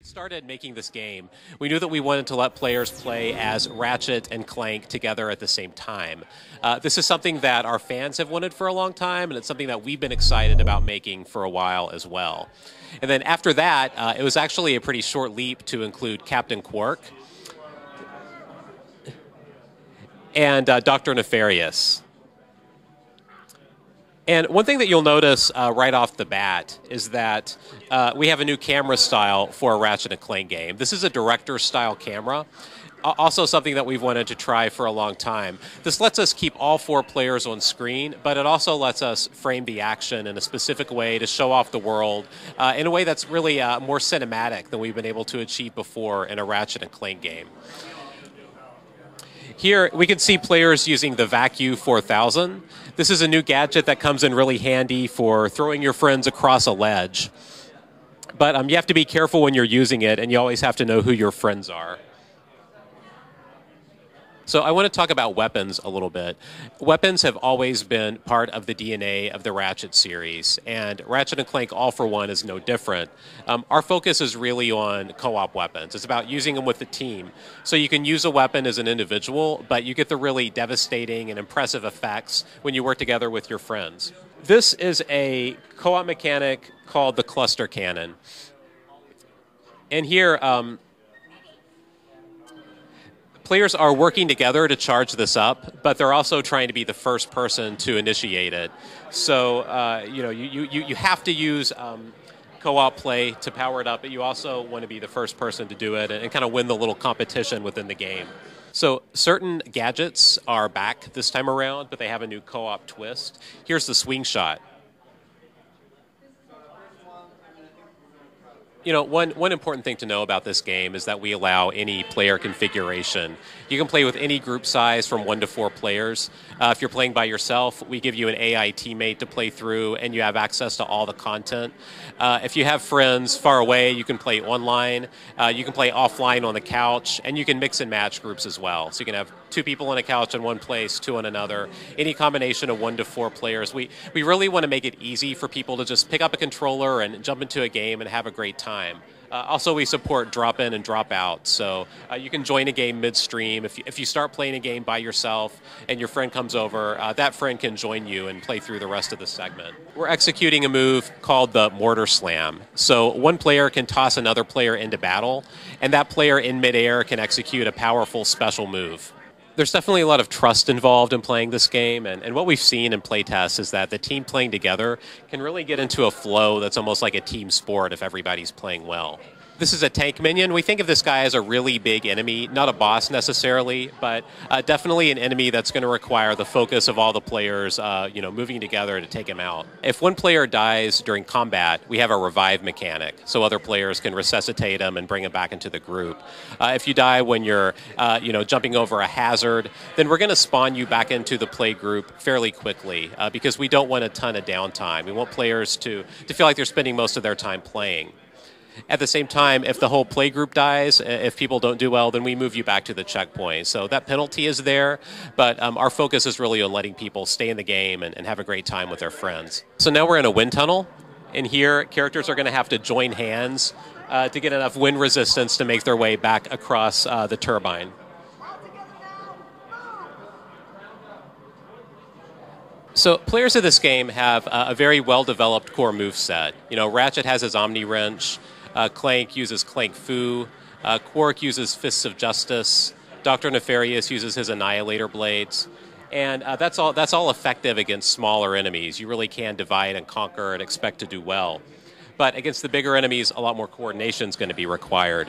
Started making this game, we knew that we wanted to let players play as Ratchet and Clank together at the same time. This is something that our fans have wanted for a long time, and it's something that we've been excited about making for a while as well. And then after that, it was actually a pretty short leap to include Captain Quark and Dr. Nefarious. And one thing that you'll notice right off the bat is that we have a new camera style for a Ratchet and Clank game. This is a director-style camera, also something that we've wanted to try for a long time. This lets us keep all 4 players on screen, but it also lets us frame the action in a specific way to show off the world in a way that's really more cinematic than we've been able to achieve before in a Ratchet and Clank game. Here, we can see players using the Vacu 4000. This is a new gadget that comes in really handy for throwing your friends across a ledge. But you have to be careful when you're using it, and you always have to know who your friends are. So I want to talk about weapons a little bit. Weapons have always been part of the DNA of the Ratchet series, and Ratchet and Clank All for One is no different. Our focus is really on co-op weapons. It's about using them with the team. So you can use a weapon as an individual, but you get the really devastating and impressive effects when you work together with your friends. This is a co-op mechanic called the cluster cannon. And here, players are working together to charge this up, but they're also trying to be the first person to initiate it. So you have to use co-op play to power it up, but you also want to be the first person to do it and kind of win the little competition within the game. So certain gadgets are back this time around, but they have a new co-op twist. Here's the swing shot. You know, one important thing to know about this game is that we allow any player configuration. You can play with any group size from 1 to 4 players. If you're playing by yourself, we give you an AI teammate to play through, and you have access to all the content. If you have friends far away, you can play online. You can play offline on the couch, and you can mix and match groups as well. So you can have 2 people on a couch in one place, 2 on another. Any combination of 1 to 4 players. We really want to make it easy for people to just pick up a controller and jump into a game and have a great time. Also, we support drop in and drop out, so you can join a game midstream. If you start playing a game by yourself and your friend comes over, that friend can join you and play through the rest of the segment. We're executing a move called the Mortar Slam. So one player can toss another player into battle, and that player in midair can execute a powerful special move. There's definitely a lot of trust involved in playing this game, and what we've seen in playtests is that the team playing together can really get into a flow that's almost like a team sport if everybody's playing well. This is a tank minion. We think of this guy as a really big enemy, not a boss necessarily, but definitely an enemy that's going to require the focus of all the players moving together to take him out. If one player dies during combat, we have a revive mechanic, so other players can resuscitate him and bring him back into the group. If you die when you're jumping over a hazard, then we're going to spawn you back into the play group fairly quickly because we don't want a ton of downtime. We want players to feel like they're spending most of their time playing. At the same time, if the whole play group dies, if people don't do well, then we move you back to the checkpoint. So that penalty is there, but our focus is really on letting people stay in the game and have a great time with their friends. So now we're in a wind tunnel, and here characters are going to have to join hands to get enough wind resistance to make their way back across the turbine. So players of this game have a very well-developed core moveset. You know, Ratchet has his Omni Wrench, Clank uses Clank Fu, Quark uses Fists of Justice, Dr. Nefarious uses his Annihilator Blades, and that's all effective against smaller enemies. You really can divide and conquer and expect to do well. But against the bigger enemies, a lot more coordination is going to be required.